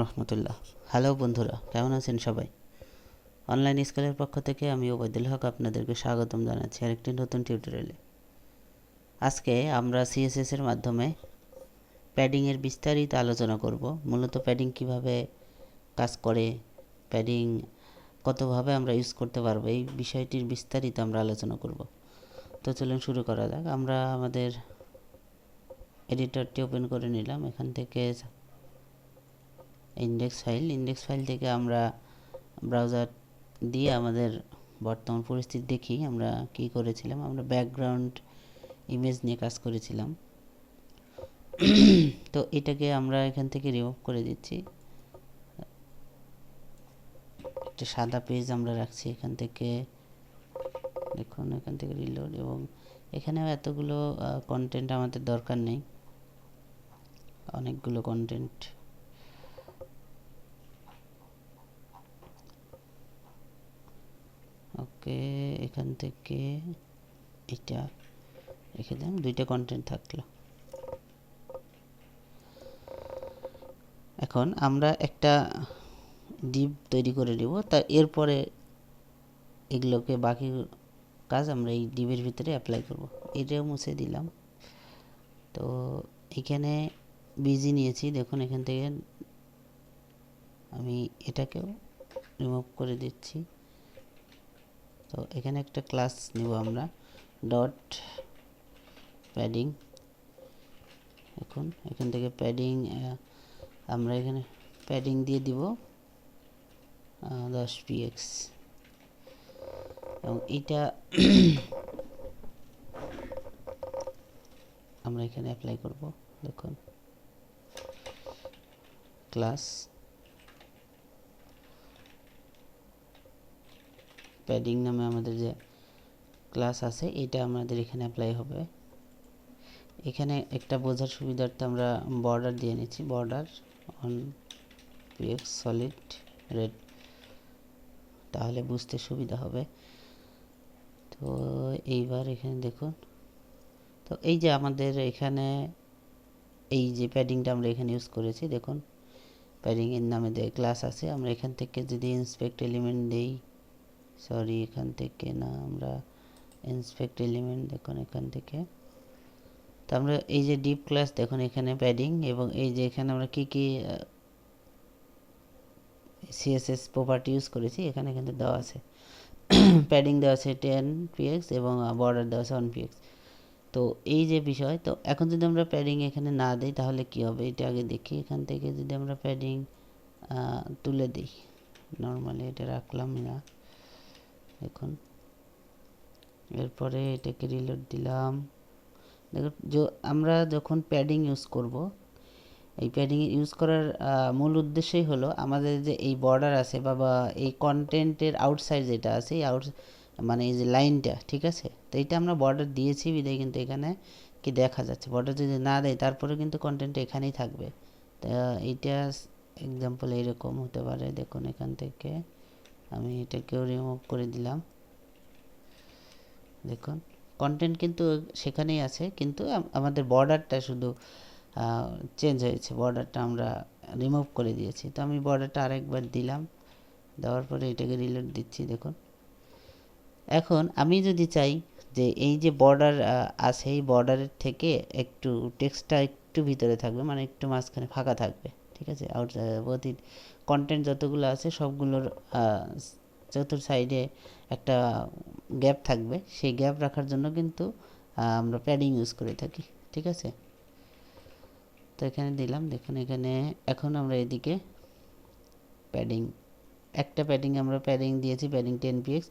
রহমতুল্লাহ। Hello বন্ধুরা, কেমন আছেন সবাই? অনলাইন স্কুলের পক্ষ থেকে আমি ওবায়দুল হক আপনাদেরকে স্বাগতম জানাচ্ছি আরেকটি নতুন টিউটোরিয়ালে। আজকে আমরা সিএসএস এর মাধ্যমে প্যাডিংয়ের বিস্তারিত আলোচনা করব। মূলত প্যাডিং কিভাবে কাজ করে, প্যাডিং কতভাবে আমরা ইউজ করতে পারবো, এই বিষয়টির বিস্তারিত আমরা আলোচনা করব। তো চলুন শুরু করা যাক। আমরা আমাদের এডিটরটি ওপেন করে নিলাম। এখান থেকে ইন্ডেক্স ফাইল থেকে আমরা ব্রাউজার দিয়ে আমাদের বর্তমান পরিস্থিতি দেখি আমরা কি করেছিলাম। আমরা ব্যাকগ্রাউন্ড ইমেজ নিয়ে কাজ করেছিলাম। তো এটাকে আমরা এখান থেকে রিমুভ করে দিচ্ছি। একটা সাদা পেজ আমরা রাখছি। এখান থেকে দেখুন, এখান থেকে রিলোড, এবং এখানেও এতগুলো কন্টেন্ট আমাদের দরকার নেই, অনেকগুলো কন্টেন্ট। ওকে, এখান থেকে এটা রেখে দিলাম, দুইটা কন্টেন্ট থাকলো। এখন আমরা একটা ডিভ তৈরি করে দিব, তা এরপরে এগুলোকে বাকি কাজ আমরা এই ডিভের ভিতরে অ্যাপ্লাই করব। এটাও মুছে দিলাম। তো এখানে বিজি নিয়েছি, দেখুন এখান থেকে আমি এটাকেও রিমুভ করে দিচ্ছি। তো এখানে একটা ক্লাস নিব আমরা, ডট প্যাডিং। এখন এখান থেকে প্যাডিং আমরা এখানে প্যাডিং দিয়ে দিব 10 px, এবং এটা আমরা এখানে অ্যাপ্লাই করব। দেখুন, ক্লাস প্যাডিং নামে আমাদের যে ক্লাস আছে এটা আমাদের এখানে অ্যাপ্লাই হবে। এখানে একটা বোঝার সুবিধার্থে আমরা বর্ডার দিয়ে নিচ্ছি, border on px solid red, তাহলে বুঝতে সুবিধা হবে। তো এইবার এখানে দেখুন, তো এই যে আমাদের এখানে এই যে প্যাডিংটা আমরা এখানে ইউজ করেছি, দেখুন প্যাডিং এর নামে যে ক্লাস আছে, আমরা এখান থেকে যদি ইন্সপেক্ট এলিমেন্ট দেই, সরি এখান থেকে না, আমরা ইন্সপেক্ট এলিমেন্ট, দেখুন এখান থেকে, তো আমরা এই যে ডিপ ক্লাস, দেখুন এখানে প্যাডিং, এবং এই যে এখানে আমরা কি কি সিএসএস প্রপার্টি ইউজ করেছি এখানে কিন্তু দেওয়া আছে। প্যাডিং দেওয়া আছে 10 px এবং বর্ডার দেওয়া আছে 1 px। তো এই যে বিষয়, তো এখন যদি আমরা প্যাডিং এখানে না দিই তাহলে কি হবে এটা আগে দেখি। এখান থেকে যদি আমরা প্যাডিং তুলে দিই, নর্মালি এটা রাখলাম না, দেখুন এরপরে এটাকে রিলোড দিলাম। দেখুন আমরা যখন প্যাডিং ইউজ করব, এই প্যাডিং ইউজ করার মূল উদ্দেশ্যই হলো আমাদের যে এই বর্ডার আছে বা এই কন্টেন্টের আউটসাইড যেটা আছে, এই মানে এই যে লাইনটা, ঠিক আছে, তো এইটা আমরা বর্ডার দিয়েছি বিদায় কিন্তু এখানে কি দেখা যাচ্ছে। বর্ডার যদি না দেয় তারপরে কিন্তু কন্টেন্ট এখানেই থাকবে। তা এইটা এক্সাম্পল এইরকম হতে পারে। দেখুন এখান থেকে আমি এটাকেও রিমুভ করে দিলাম। দেখুন কন্টেন্ট কিন্তু সেখানেই আছে, কিন্তু আমাদের বর্ডারটা শুধু চেঞ্জ হয়েছে, বর্ডারটা আমরা রিমুভ করে দিয়েছি। তো আমি বর্ডারটা আরেকবার দিলাম, দেওয়ার পরে এটাকে রিলোড দিচ্ছি। দেখুন এখন আমি যদি চাই যে এই যে বর্ডার আছে, এই বর্ডারের থেকে একটু টেক্সটটা একটু ভিতরে থাকবে, মানে একটু মাঝখানে ফাঁকা থাকবে, ঠিক আছে, প্রতি কন্টেন্ট যতগুলো আছে সবগুলোর চতুর সাইডে একটা গ্যাপ থাকবে, সেই গ্যাপ রাখার জন্য কিন্তু আমরা প্যাডিং ইউজ করে থাকি, ঠিক আছে। তো এখানে দিলাম, দেখুন এখানে এখন আমরা এদিকে প্যাডিং, একটা প্যাডিং আমরা প্যাডিং দিয়েছি, প্যাডিং 10 px।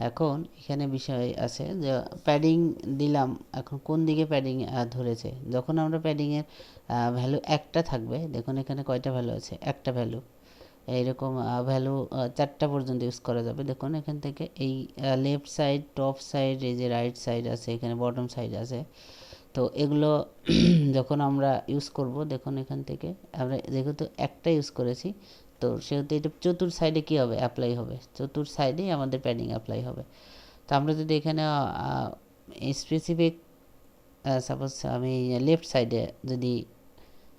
এখন এখানে বিষয় আছে যে প্যাডিং দিলাম, এখন কোন দিকে প্যাডিং ধরেছে। যখন আমরা প্যাডিংয়ের ভ্যালু একটা থাকবে, দেখুন এখানে কয়টা ভ্যালু আছে, একটা ভ্যালু, এইরকম ভ্যালু 4টা পর্যন্ত ইউজ করা যাবে। দেখুন এখান থেকে এই লেফট সাইড, টপ সাইড, এই যে রাইট সাইড আছে, এখানে বটম সাইড আছে। তো এগুলো যখন আমরা ইউজ করব, দেখুন এখান থেকে আমরা যেহেতু একটা ইউজ করেছি, তো সেহেতু এটা চতুর সাইডে কী হবে, অ্যাপ্লাই হবে, চতুর সাইডেই আমাদের প্যাডিং অ্যাপ্লাই হবে। তো আমরা যদি এখানে স্পেসিফিক সাপোজ আমি লেফট সাইডে যদি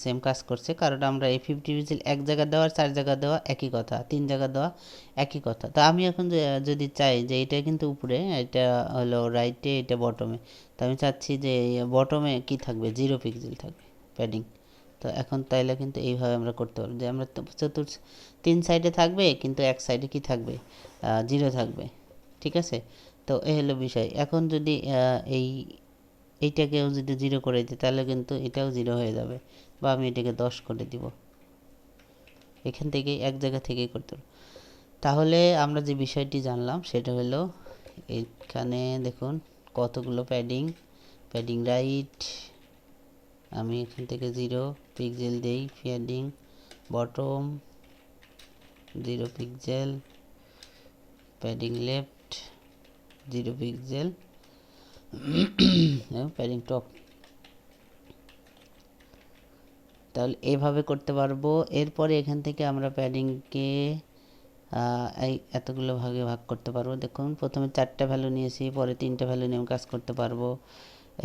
সেম কাজ করছে, কারণ আমরা এই 50 পিক্সেল এক জায়গা দেওয়া আর 4 জায়গা দেওয়া একই কথা, 3 জায়গা দেওয়া একই কথা। তো আমি এখন যদি চাই যে এটা কিন্তু উপরে, এটা হলো রাইটে, এটা বটমে, তো আমি চাচ্ছি যে বটমে কি থাকবে, 0 পিক্সেল থাকবে প্যাডিং। তো এখন তাইলে কিন্তু এইভাবে আমরা করতে পারবো যে আমরা 3 সাইডে থাকবে, কিন্তু এক সাইডে কি থাকবে, 0 থাকবে। ঠিক আছে, তো এই হলো বিষয়। এখন যদি এইটাকেও যদি 0 করে দিই, তাহলে কিন্তু এটাও 0 হয়ে যাবে, বা আমি এটাকে 10 করে দিব। এখান থেকেই এক জায়গা থেকেই করতে পারবো। তাহলে আমরা যে বিষয়টি জানলাম সেটা হলো, এখানে দেখুন কতগুলো প্যাডিং রাইট, আমি এখান থেকে 0 পিক্সেল দেই, padding bottom 0 pixel, padding left 0 pixel, padding top. তাহলে এভাবে করতে পারবো। এরপরে এখান থেকে আমরা প্যাডিংকে এই এতগুলো ভাগে ভাগ করতে পারবো। দেখুন প্রথমে 4টা ভ্যালু নিয়েছি, পরে 3টা ভ্যালু নিয়ে কাজ করতে পারবো।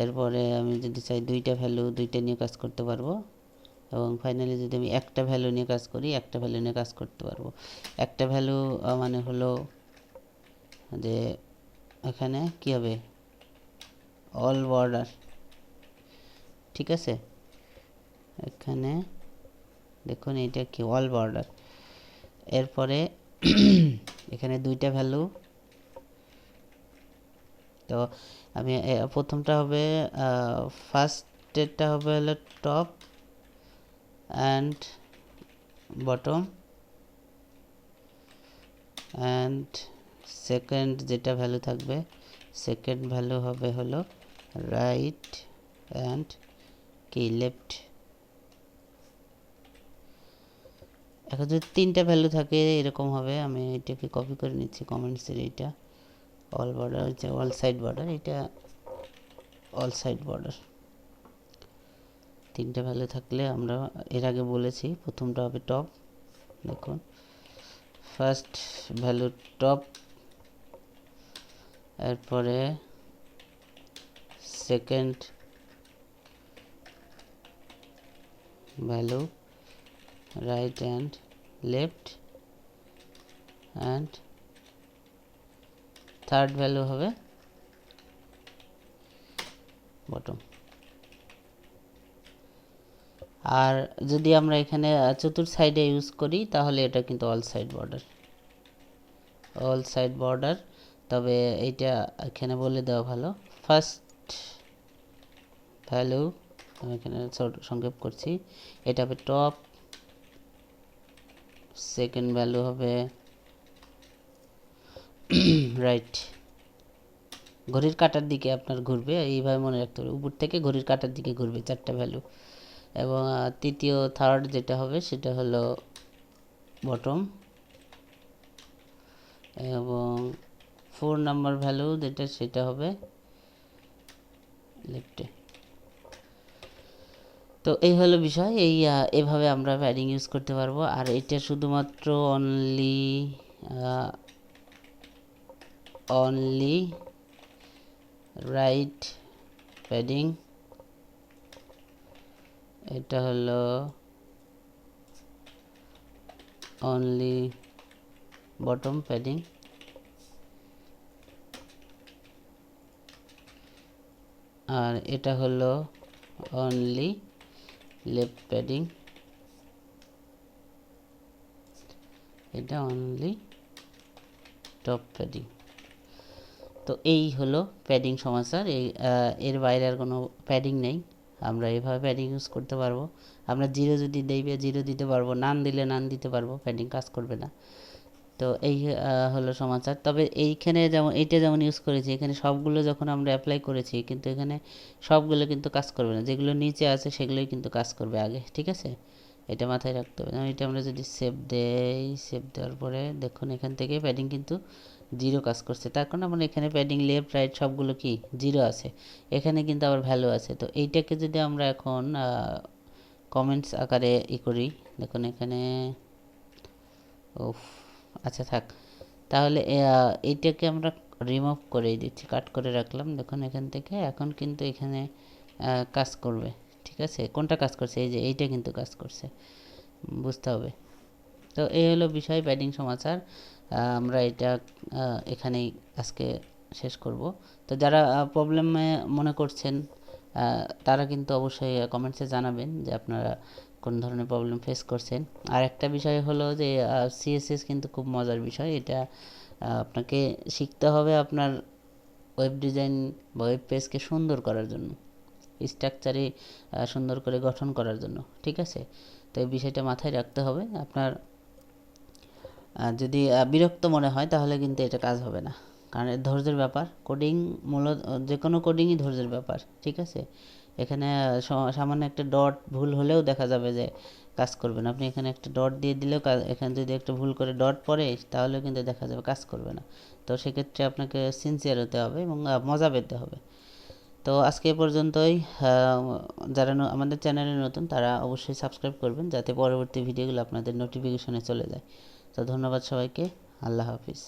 এরপরে আমি যদি চাই 2টা ভ্যালু, 2টা নিয়ে কাজ করতে পারবো। এবং ফাইনালি যদি আমি একটা ভ্যালু নিয়ে কাজ করি, একটা ভ্যালু নিয়ে কাজ করতে পারবো। একটা ভ্যালু মানে হলো যে এখানে কি হবে, অল বর্ডার। ঠিক আছে, এখানে দেখুন এইটা কি, অল বর্ডার। এরপরে এখানে 2টা ভ্যালু, তো আমি প্রথমটা হবে, ফার্স্টেরটা হবে হলো top and bottom, and second যেটা ভ্যালু থাকবে, সেকেন্ড ভ্যালু হবে হলো রাইট অ্যান্ড কি লেফট। এখন যদি 3টা ভ্যালু থাকে এরকম হবে, আমি এটাকে কপি করে নিচ্ছি কমেন্টসের, এইটা অল বর্ডার হচ্ছে অল সাইড বর্ডার, এটা অল সাইড বর্ডার। 3টা ভ্যালু থাকলে আমরা এর আগে বলেছি প্রথমটা হবে টপ, দেখুন ফার্স্ট ভ্যালু টপ, এরপরে second value right and left, and third value হবে বটম। আর যদি আমরা এখানে চতুর্থ সাইডে ইউজ করি, তাহলে এটা কিন্তু অল সাইড বর্ডার। তবে এইটা এখানে বলে দেওয়া ভালো, ফার্স্ট ভ্যালু আমি এখানে সংক্ষেপ করছি, এটা হবে টপ, সেকেন্ড ভ্যালু হবে রাইট। ঘড়ির কাঁটার দিকে আপনার ঘুরবে, এইভাবে মনে রাখতে হবে, উপর থেকে ঘড়ির কাঁটার দিকে ঘুরবে 4টা ভ্যালু। এবং তৃতীয় থার্ড যেটা হবে সেটা হলো বটম, এবং 4 নাম্বার ভ্যালু যেটা সেটা হবে লেফটে। তো এই হলো বিষয়, এভাবে আমরা প্যাডিং ইউজ করতে পারবো। আর এটা শুধুমাত্র অনলি রাইট প্যাডিং, এটা হলো অনলি বটম প্যাডিং, আর এটা হলো অনলি লেফট প্যাডিং, এটা অনলি টপ প্যাডিং। তো এই হলো প্যাডিং সমাচার। এর বাইরে আর কোনো প্যাডিং নেই, আমরা এইভাবে প্যাডিং ইউজ করতে পারবো। আমরা 0 যদি দেইবে 0 দিতে পারবো, নান দিলে নান দিতে পারবো, প্যাডিং কাজ করবে না। তো এই হলো সমাচার। তবে এইখানে যেমন এইটা যেমন ইউজ করেছি, এখানে সবগুলো যখন আমরা অ্যাপ্লাই করেছি, কিন্তু এখানে সবগুলো কিন্তু কাজ করবে না, যেগুলো নিচে আছে সেগুলোই কিন্তু কাজ করবে আগে। ঠিক আছে, এটা মাথায় রাখতে হবে। এটা আমরা যদি সেভ দেই, সেভ দেওয়ার পরে দেখুন এখান থেকে প্যাডিং কিন্তু 0 কাজ করছে, তার কারণ আমরা এখানে প্যাডিং লেফট রাইট সবগুলো কি 0 আছে, এখানে কিন্তু আবার ভ্যালু আছে। তো এইটাকে যদি আমরা এখন কমেন্টস আকারে করি, দেখুন এখানে আচ্ছা থাক, তাহলে এইটাকে আমরা রিমুভ করে দিচ্ছি, কাট করে রাখলাম। দেখুন এখান থেকে এখন কিন্তু এখানে কাজ করবে। ঠিক আছে, কোনটা কাজ করছে, এই যে এইটা কিন্তু কাজ করছে, বুঝতে হবে। তো এই হলো বিষয় প্যাডিং সমাচার। আমরা এটা এখানেই আজকে শেষ করব। তো যারা প্রবলেমে মনে করছেন তারা কিন্তু অবশ্যই কমেন্টসে জানাবেন যে আপনারা কোন ধরনের প্রবলেম ফেস করছেন। আর একটা বিষয় হলো যে সিএসএস কিন্তু খুব মজার বিষয়, এটা আপনাকে শিখতে হবে আপনার ওয়েব ডিজাইন বা ওয়েব পেজকে সুন্দর করার জন্য, স্ট্রাকচারে সুন্দর করে গঠন করার জন্য, ঠিক আছে। তো এই বিষয়টা মাথায় রাখতে হবে। আপনার যদি বিরক্ত মনে হয় তাহলে কিন্তু এটা কাজ হবে না, কারণ ধৈর্যের ব্যাপার। কোডিং মূলত যে কোনো কোডিংই ধৈর্যের ব্যাপার, ঠিক আছে। এখানে সামান্য একটা ডট ভুল হলেও দেখা যাবে যে কাজ করবে না। আপনি এখানে একটা ডট দিয়ে দিলেও এখানে যদি একটা ভুল করে ডট পড়ে তাহলেও কিন্তু দেখা যাবে কাজ করবে না। তো সেক্ষেত্রে আপনাকে সিনসিয়ার হতে হবে এবং মজা পেতে হবে। তো আজকে এ পর্যন্তই। যারা আমাদের চ্যানেলে নতুন তারা অবশ্যই সাবস্ক্রাইব করবেন যাতে পরবর্তী ভিডিওগুলো আপনাদের নোটিফিকেশনে চলে যায়। তো ধন্যবাদ সবাইকে, আল্লাহ হাফিজ।